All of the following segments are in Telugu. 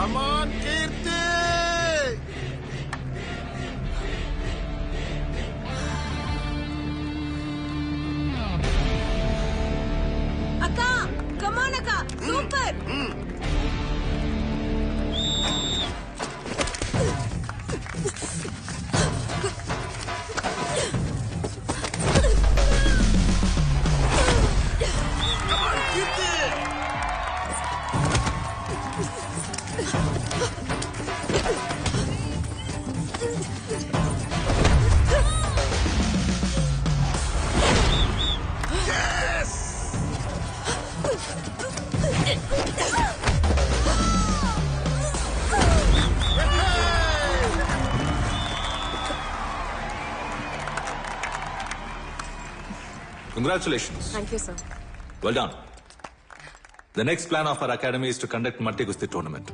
కమాన్ కీర్తి. అక్క కమాన్ అక్క super. Congratulations. Thank you, sir. Well done. The next plan of our academy is to conduct multi-gusti tournament.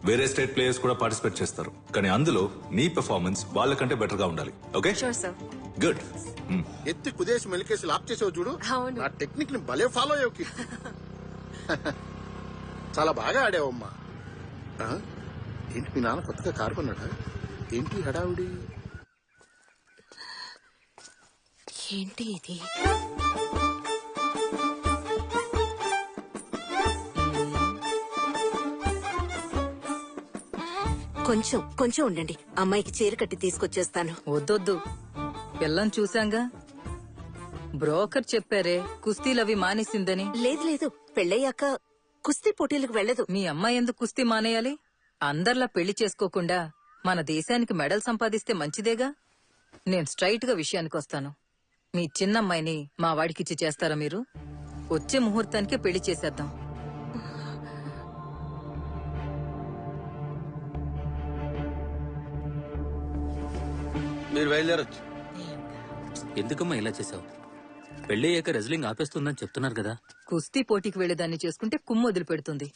వేరే స్టేట్ ప్లేయర్స్ కూడా పార్టిసిపేట్ చేస్తారు, కానీ అందులో నీ పెర్ఫార్మెన్స్ వాళ్ళకంటే బెటర్ గా ఉండాలి. ఓకే? Sure, sir. గుడ్. ఎత్తి కుదేసి మెలికేసి లాప్ చేసావు చూడు. అవును. ఆ టెక్నిక్ ని భలే ఫాలో అయ్యావు కీర్తి. చాలా బాగా ఆడావమ్మా. ఏంటి మీ నాన్న కొత్తగా కారు కొన్నాడా? ఏంటి హడావుడి? ఏంటి ఇది? కొంచెం కొంచెం ఉండండి, అమ్మాయికి చీర కట్టి తీసుకొచ్చేస్తాను. వద్దొద్దు, పిల్లని చూశాంగా. బ్రోకర్ చెప్పారే కుస్తీలవి మానేసిందని. లేదు లేదు, పెళ్ళయ్యాక కుస్తీ పోటీలకు వెళ్ళదు. మీ అమ్మాయి ఎందుకు కుస్తీ మానేయాలి? అందర్లా పెళ్లి చేసుకోకుండా మన దేశానికి మెడల్ సంపాదిస్తే మంచిదేగా. నేను స్ట్రైట్ గా విషయానికి వస్తాను. మీ చిన్నమ్మాయిని మా వాడికిచ్చి చేస్తారా మీరు? వచ్చే ముహూర్తానికే పెళ్లి చేసేద్దాం. మీరు బయలుదేరొచ్చు. ఎందుకమ్మా ఇలా చేసావు? పెళ్ళయ్యాక రెజ్లింగ్ ఆపేస్తుందని చెప్తున్నారు కదా. కుస్తీ పోటీకి వెళ్లేదాన్ని చేసుకుంటే కుమ్ము వదిలిపెడుతుంది.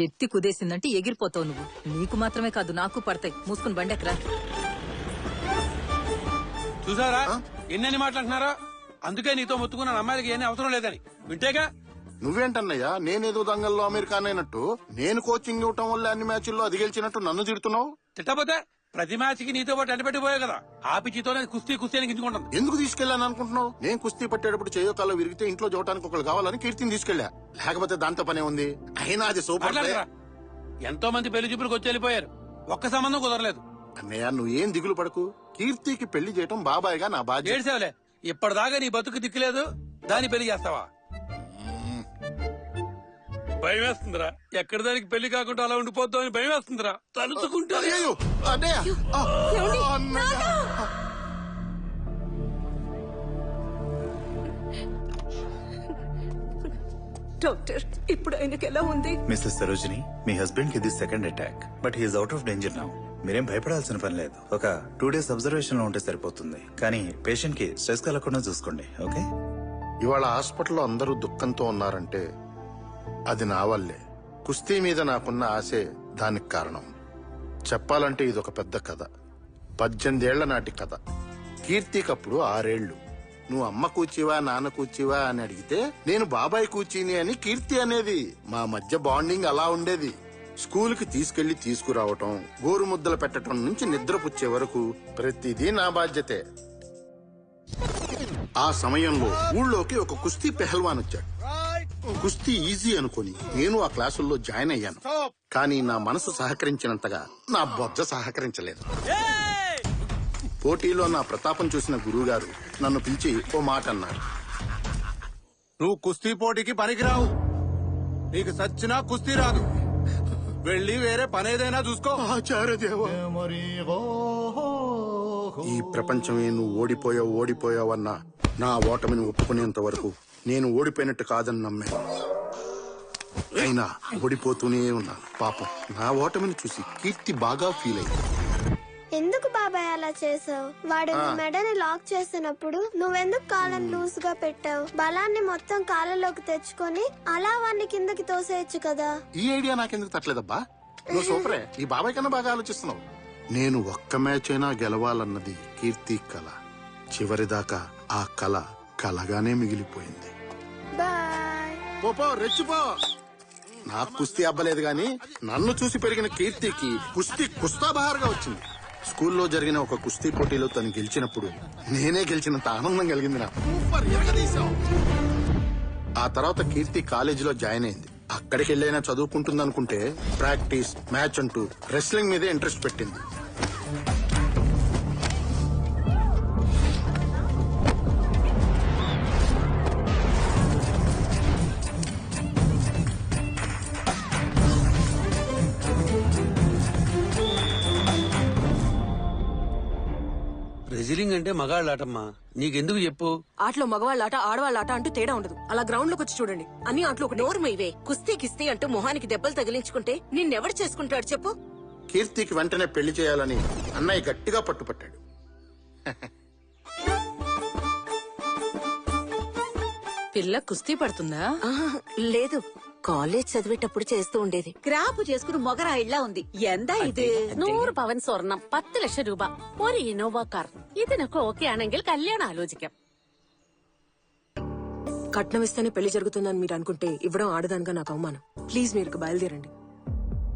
ఎత్తి కుదేసిందంటే ఎగిరిపోతావు నువ్వు. నీకు మాత్రమే కాదు, నాకు పడతాయి. మూసుకుని బండెక్కరా. చూసారా ఎన్నెన్ని మాట్లాడుతున్నారా? అందుకే నీతో మొత్తుకున్న అమ్మాయిలకి ఏమీ అవసరం లేదని వింటేగా. నువ్వేంటన్నయ్యా, నేనేదో దంగల్లో అమెరికానైనట్టు నేను కోచింగ్ ఇవ్వటం వల్ల అన్ని మ్యాచ్ల్లో అది గెలిచినట్టు నన్ను తిడుతున్నావు? తిట్టపోతే ప్రతి మ్యాచ్ కి నీతో పాటు అడ్డపెట్టిపోయావు కదా. ఆ పిచ్చితోనే కుస్తీ కుస్తీ అని గింజుకుంటుంది. ఎందుకు తీసుకెళ్లాను అనుకుంటున్నావు? నేను కుస్తీ పట్టేటప్పుడు చేయో కాల్లో విరిగితే ఇంట్లో చూడటానికి ఒకళ్ళు కావాలని కీర్తిని తీసుకెళ్లా. లేకపోతే దాంతో పనే ఉంది. అయినా అది సూపర్. ఎంతో మంది పెళ్లి చూపులకు వచ్చి వెళ్ళిపోయారు, ఒక్క సంబంధం కుదరలేదు. అన్నయ్య నువ్వేం దిగులు పడకు. కీర్తికి పెళ్లి చేయటం బాబాయ్గా నా బాధ్యత. ఏడ్సేవలే, ఇప్పటిదాకా నీ బతుకు దిక్కులేదు, దాన్ని పెళ్లి చేస్తావా? భయం వేస్తుందిరా. ఎక్కడ దానికి పెళ్లి కాకుండా అలా ఉండిపోద్దాం అని భయం వేస్తుందిరా తలుచుకుంటే. అయ్యో, అన్నయ్య. అన్నయ్య. డాక్టర్, ఇప్పుడు ఆయనకి ఎలా ఉంది? మిస్సెస్ సరోజిని, మీ హస్బెండ్ కి ఇది second attack, but he's out of danger now. మీరేం భయపడాల్సిన పని లేదు. ఒక 2 days అబ్జర్వేషన్ లో ఉంటే సరిపోతుంది. కానీ పేషెంట్ కి స్ట్రెస్ కలగకుండా చూసుకోండి. ఓకే? ఇవాళ హాస్పిటల్లో అందరూ దుఃఖంతో ఉన్నారంటే అది నా వల్లే. కుస్తీ మీద నాకున్న ఆశే దానికి కారణం. చెప్పాలంటే ఇదొక పెద్ద కథ. 18 ఏళ్ల నాటి కథ. కీర్తికప్పుడు 6 ఏళ్లు. నువ్వు అమ్మ కూర్చివా నాన్న కూర్చివా అని అడిగితే నేను బాబాయ్ కూర్చీని అని కీర్తి అనేది. మా మధ్య బాండింగ్ అలా ఉండేది. స్కూల్ కి తీసుకెళ్లి తీసుకురావటం, గోరు ముద్దలు పెట్టడం నుంచి నిద్రపుచ్చే వరకు ప్రతిదీ నా బాధ్యతే. ఆ సమయంలో ఊళ్ళోకి ఒక కుస్తీ పెహల్వాన్ వచ్చాడు. కుస్తీ ఈజీ అనుకుని నేను ఆ క్లాసుల్లో జాయిన్ అయ్యాను. కానీ నా మనసు సహకరించినంతగా నా బొజ్జ సహకరించలేదు. పోటీలో నా ప్రతాపం చూసిన గురువుగారు నన్ను పిలిచి ఓ మాట అన్నారు. నువ్వు కుస్తీ పోటీకి పనికిరావు. నీకు సచ్చినా కుస్తీ రాదు. వెళ్ళి వేరే పనేదైనా చూసుకో. ఆచార్యదేవా, ఈ ప్రపంచమే నువ్వు ఓడిపోయావన్నా నా ఓటమిని ఒప్పుకునేంత వరకు నేను ఓడిపోయినట్టు కాదని నమ్మాను. అయినా ఓడిపోతూనే ఉన్నాను. పాపం నా ఓటమిని చూసి కీర్తి బాగా ఫీల్ అయింది. ఎందుకు బాబాయ్ అలా చేసావు? వాడు నీ మెడని లాక్ చేసినప్పుడు నువ్వెందుకు కాళ్ళని లూజ్ గా పెట్టావు? బలాన్ని మొత్తం కాళ్ళలోకి తెచ్చుకొని అలా వాడిని కిందకి తోసేయచ్చు కదా. ఈ ఐడియా నాకెందుకు తట్టలేదబ్బా? నువ్వు సూపరే. ఈ బాబాయ్ కన్నా బాగా ఆలోచిస్తున్నావు. నేను ఒక్క మ్యాచ్ అయినా గెలవాలన్నది కీర్తి కల. చివరిదాకా ఆ కల కలగానే మిగిలిపోయింది. బాయ్. పోపో రెచ్చిపో. నాకు కుస్తీ అబ్బలేదు గాని నన్ను చూసి పెరిగిన కీర్తికి కుస్తీ కుస్తాబహార్గా వచ్చింది. స్కూల్లో జరిగిన ఒక కుస్తీ పోటీలో తను గెలిచినప్పుడు నేనే గెలిచినంత ఆనందం కలిగింది నాకు. ఆ తర్వాత కీర్తి కాలేజీలో జాయిన్ అయింది. అక్కడికి వెళ్ళైనా చదువుకుంటుందనుకుంటే ప్రాక్టీస్, మ్యాచ్ అంటూ రెస్లింగ్ మీదే ఇంట్రెస్ట్ పెట్టింది. రెజిలింగ్ అంటే మగాళ్ళాటమ్మా, నీకెందుకు చెప్పు? ఆటలో మగవాళ్ళ ఆట ఆడవాళ్ళ ఆట అంటూ తేడా ఉండదు. అలా గ్రౌండ్ లోకి వచ్చి చూడండి, అన్ని ఆటలు ఒకటి. నోరు మీవే. కుస్తీ కిస్తీ అంటూ మొహానికి దెబ్బలు తగిలించుకుంటే నిన్నెవడు చేసుకుంటాడు చెప్పు? కీర్తికి వెంటనే పెళ్లి చేయాలని అన్నయ్య గట్టిగా పట్టుపట్టాడు. పిల్ల కుస్తీ పడుతుందా? ఆహా, లేదు, కాలేజ్ చదివేటప్పుడు చేస్తూ ఉండేది. ക്രാപ്പ് చేసుకుని మొగరాయిలా ఉంది. എന്താ ഇത്? 100 പവൻ സ്വർണം, 10 ലക്ഷം രൂപ, ഒരു ഇന്നോവ കാർ. ഇതിനൊക്കെ ഓക്കെ ആണെങ്കിൽ കല്യാണം ఆలోచిക്കാം. కట్నం ఇస్తేనే పెళ్లి జరుగుతుందని మీరు అనుకుంటే ఇవ్వడం ఆడదానిగా నాకు అవమానం. ప్లీజ్ మీరు బయలుదేరండి.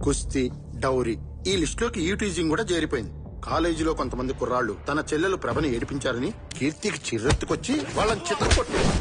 కుస్తీ, డౌరీ ఈ లిస్టులోకి ఈటీజింగ్ కూడా చేరిపోయింది. కాలేజీలో కొంతమంది కుర్రాళ్లు తన చెల్లెలు ప్రభని ఏడిపించారని కీర్తికి చిర్రెత్తుకొచ్చి వాళ్ళని చితక్కొట్టారు.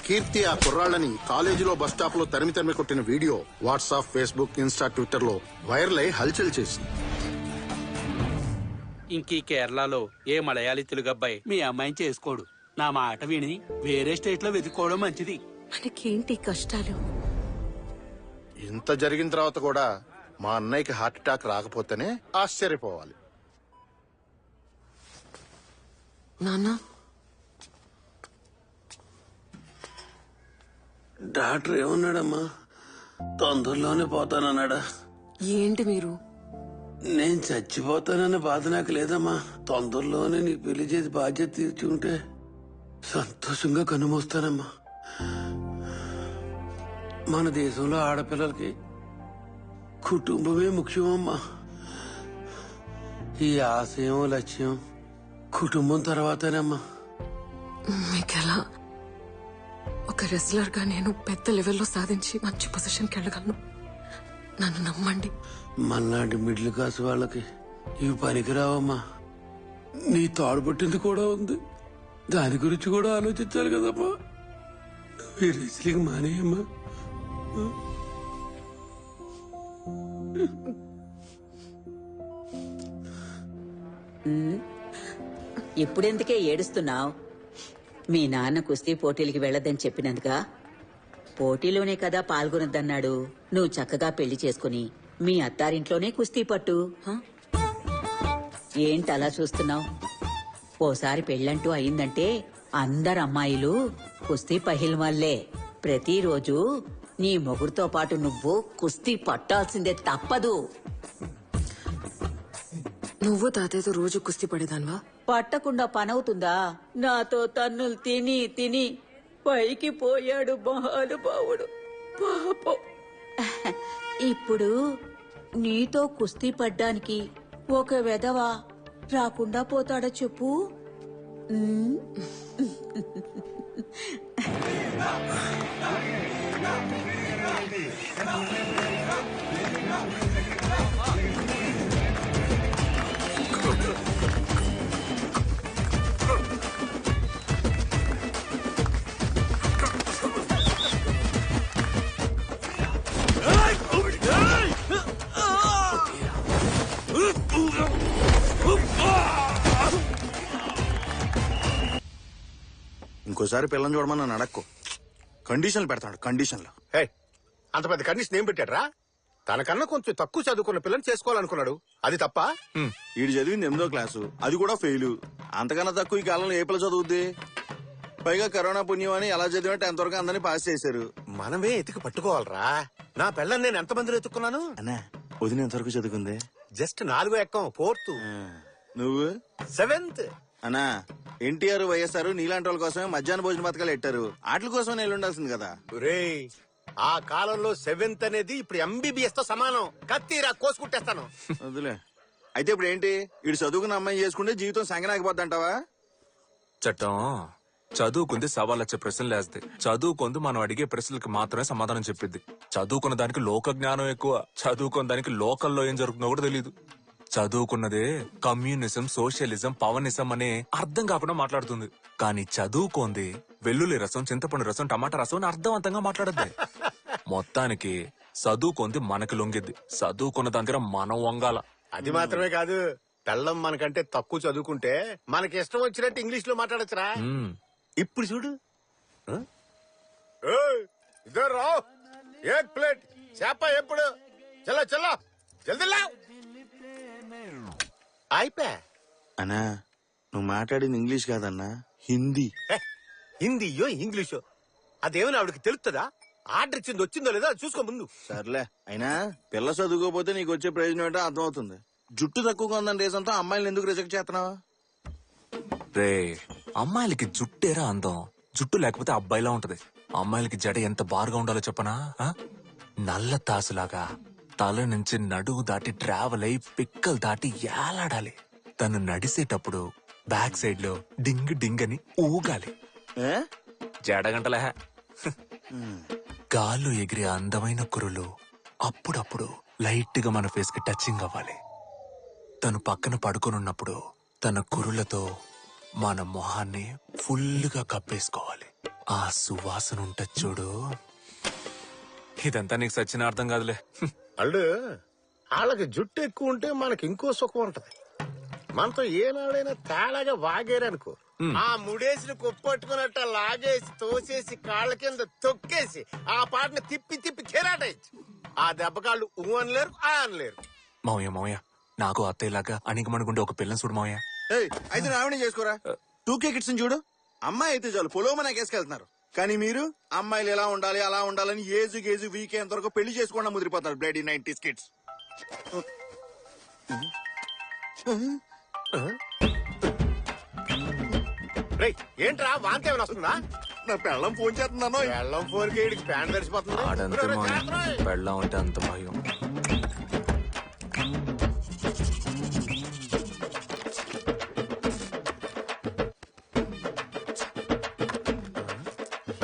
కీర్తి ఆ కుర్రాళ్ళని కాలేజీలో బస్ స్టాప్ లో తరిమి తరిమి కొట్టిన video WhatsApp, Facebook, Insta, Twitter లో వైరల్ అయి హల్చల్ చేసింది. ఇంకీ కేరళలో ఏ మలయాళీ తెలుగు అబ్బాయి మీ అమ్మాయిని చేసుకోడు. నా మాట విని వేరే స్టేట్ లో వెతుక్కోవడం మంచిది. మనకేంటి కష్టాలు? ఇంత జరిగిన తర్వాత కూడా మా అన్నయ్యకి హార్ట్ అటాక్ రాకపోతేనే ఆశ్చర్యపోవాలి. నాన్న, డాక్టర్ ఏమన్నాడమ్మా? తొందరలోనే పోతానన్నాడా? ఏంటి మీరు? నేను చచ్చిపోతానన్న బాధ నాకు లేదమ్మా. తొందరలోనే నీకు పెళ్లి చేసి బాధ్యత తీర్చుకుంటే సంతోషంగా కన్నుమూస్తానమ్మా. మన దేశంలో ఆడపిల్లలకి కుటుంబమే ముఖ్యమమ్మా. ఈ ఆశయం, లక్ష్యం కుటుంబం తర్వాతేనమ్మా. మీకెలా? ఒక రెస్లర్ గా నేను పెద్ద లెవెల్లో సాధించి మంచి పొజిషన్కి వెళ్ళగలను. నన్ను నమ్మండి. మన్నాటి మిడిల్ క్లాస్ వాళ్ళకి ఇవి పనికిరావమ్మా. నీ తాడుపట్టింది కూడా ఉంది, దాని గురించి కూడా ఆలోచించాలి కదమ్మా. నువ్వు ఈ రెస్లింగ్ మానేయమ్మా. ఇప్పుడెందుకే ఏడుస్తున్నావు? మీ నాన్న కుస్తీ పోటీలకి వెళ్ళొద్దని చెప్పినందుగా? పోటీలోనే కదా పాల్గొనొద్దన్నాడు. నువ్వు చక్కగా పెళ్లి చేసుకుని మీ అత్తారింట్లోనే కుస్తీ పట్టు. ఏంటలా చూస్తున్నావు? ఓసారి పెళ్ళంటూ అయిందంటే అందరు అమ్మాయిలు కుస్తీ పహిల్వాళ్లే. ప్రతిరోజు నీ మొగుడుతో పాటు నువ్వు కుస్తీ పట్టాల్సిందే, తప్పదు. నువ్వు తాతయ్యతో రోజు కుస్తీ పడేదాన్వా? పట్టకుండా పనవుతుందా? నాతో తన్నులు తిని తిని పైకి పోయాడు మహానుభావుడు పాపం. ఇప్పుడు నీతో కుస్తీ పడ్డానికి ఒక వెధవ రాకుండా పోతాడా చెప్పు? ఇంకోసారి పిల్లని చూడమని నన్ను అడక్కు. కండిషన్లు పెడతాడు. కండిషన్లు. అంత పెద్ద కండిషన్ ఏం పెట్టాడ్రా? తనకన్నా కొంచెం తక్కువ చదువుకున్న పిల్లని చేసుకోవాలనుకున్నాడు. అది తప్ప? వీడు చదివింది 8వ క్లాసు, అది కూడా ఫెయిల్. అంతకన్నా తక్కువ ఈ కాలంలో ఏ పిల్ల చదువుద్ది? పైగా కరోనా పుణ్యం అని ఎలా చదివినా 10th వరకు అందరినీ పాస్ చేశారు. మనమే ఎతికి పట్టుకోవాలరా. నా పిల్లని నేను ఎంతమందిలో ఎత్తుకున్నాను? అన్నా వదిన ఎంతవరకు చదువుకుంది? జస్ట్ 4వ ఎక్కం, 4th. నువ్వు 7th. అన్నా ఎన్టీఆర్ వైఎస్ఆర్ నీలాంటి వాళ్ళ కోసమే మధ్యాహ్న భోజన పథకాలు పెట్టారు. వాటి కోసం నేను ఉండాల్సింది కదా. రేయ్, ఆ కాలంలో 7th అనేది ఇప్పుడు MBBS తో సమానం. కత్తిరా కోసుకుంటేస్తాను. వదిలే. అయితే ఇప్పుడు ఏంటి? వీడు చదువుకున్న అమ్మాయి చేసుకుంటే జీవితం సంగనాగిపోద్దంటావా? చట్టం చదువుకుంది 1,15,00,000 ప్రశ్నలు వేస్తే, చదువుకుంది మనం అడిగే ప్రశ్నలకు మాత్రమే సమాధానం చెప్పిద్ది. చదువుకున్న దానికి లోక జ్ఞానం ఎక్కువ, చదువుకున్న దానికి లోకల్లో ఏం జరుగుతుందో కూడా తెలియదు. చదువుకున్నదే కమ్యూనిజం, సోషలిజం, పవనిజం అనే అర్థం కాకుండా మాట్లాడుతుంది. కానీ చదువుకోంది వెల్లుల్లి రసం, చింతపండు రసం, టమాటా రసం అని అర్థవంతంగా మాట్లాడద్ది. మొత్తానికి చదువుకుంది మనకి లొంగిద్ది, చదువుకున్న దగ్గర మనం వంగాల. అది మాత్రమే కాదు, పెళ్ళం మనకంటే తక్కువ చదువుకుంటే మనకి ఇష్టం వచ్చినట్టు ఇంగ్లీష్ లో మాట్లాడచ్చురా. ఇప్పుడు చూడు. ఇదో రావు, ఏక్ ప్లేట్ చేప ఎప్పుడు చల్లో చల్లో జల్దిలా అయిపోయా. అన్నా నువ్వు మాట్లాడింది ఇంగ్లీష్ కాదన్నా, హిందీ. హిందీయో ఇంగ్లీషో అదేమైనా ఆవిడకి తెలుస్తుందా? ఆర్డర్ ఇచ్చింది వచ్చిందో లేదో అది చూసుకో ముందు. సర్లే, అయినా పిల్ల చదువుకోపోతే నీకు వచ్చే ప్రయోజనం ఏంటో అర్థమవుతుంది. జుట్టు తక్కువగా ఉందని రేసంతో అమ్మాయిలను ఎందుకు రిజెక్ట్ చేస్తున్నావా? రే, అమ్మాయిలకి జుట్టేరా అందం, జుట్టు లేకపోతే అబ్బాయిలా ఉంటది. అమ్మాయిలకి జడ ఎంత బారుగా ఉండాలో చెప్పనా? నల్ల తాసులాగా తల నుంచి నడువు దాటి ట్రావెల్ అయి పిక్కలు దాటి ఏలాడాలి. తను నడిసేటప్పుడు బ్యాక్ సైడ్ లో డింగ్ డింగ్ అని ఊగాలి. జడగంటలే గాల్లో ఎగిరే అందమైన కురులు అప్పుడప్పుడు లైట్ గా మన ఫేస్ కి టచింగ్ అవ్వాలి. తను పక్కన పడుకొనున్నప్పుడు తన కురులతో మన మొహాన్ని ఫుల్గా కప్పేసుకోవాలి. ఆ సువాసన ఉంటది చూడు. ఇదంతా నీకు సచ్చిన అర్థం కాదులే. అల్లు వాళ్ళకి జుట్టు ఎక్కువ ఉంటే మనకి ఇంకో సుఖం ఉంటది. మనతో ఏనాడైనా తేడాగా వాగేరనుకో, ఆ ముడేసిన కుప్పట్టుకున్నట్ట లాగేసి తోసేసి కాళ్ళ కింద తొక్కేసి ఆ పాటని తిప్పి తిప్పి కెరాటేయచ్చు. ఆ దెబ్బకాళ్ళు ఊ అనలేరు, ఆ అనలేరు. మౌయ నాకు అత్తయ్యలాగా అణిగమణుగుండే ఒక పిల్లని చూడు మౌయ. అయితే రావణి చేసుకోరా. 2K కిడ్స్ చూడు, అమ్మాయి అయితే చాలు పొలోమన కేసుకెళ్తున్నారు. కానీ మీరు అమ్మాయిలు ఎలా ఉండాలి అలా ఉండాలని ఏజు గేజు వీకే ఎంతవరకు పెళ్లి చేసుకోకుండా ముదిరిపోతారు. Bloody 90s kids. ఏంట్రా వాంతి ఏమైనా వస్తుందా? నా పెళ్ళం ఫోన్ చేస్తున్నాను. పెళ్ళం ఫోన్ కి ప్యాంట్ తడిసిపోతుంది. ఆడంతే మౌయ, పెళ్ళం అంటే అంత భయం.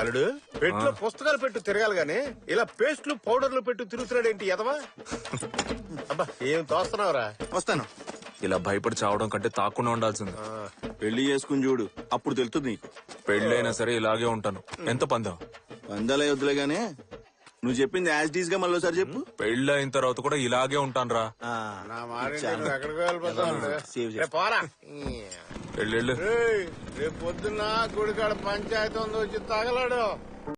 అల్లుడు, పెట్టులో పుస్తకాలు పెట్టు తిరగాలి గాని ఇలా పేస్ట్లు పౌడర్లు పెట్టు తిరుగుతున్నాడు ఏంటి ఎదవా? అబ్బా ఏం తోస్తున్నావురా? వస్తాను. ఇలా భయపడి చావడం కంటే తాకుండా ఉండాల్సింది. పెళ్లి చేసుకుని చూడు, అప్పుడు తెలుస్తుంది నీకు. పెళ్ళైనా సరే ఇలాగే ఉంటాను. ఎంత పందం? పందాలే వద్దులే గానీ నువ్వు చెప్పింది యాజ్ డీస్ గా మళ్ళీ ఒకసారి చెప్పు. పెళ్ళి అయిన తర్వాత కూడా ఇలాగే ఉంటాను రా. ఎక్కడికి వెళ్ళిపోతావురా? వెళ్ళు. రేపు పొద్దున్న గుడికాడ పంచాయతీ ఉంది, వచ్చి తగలాడు.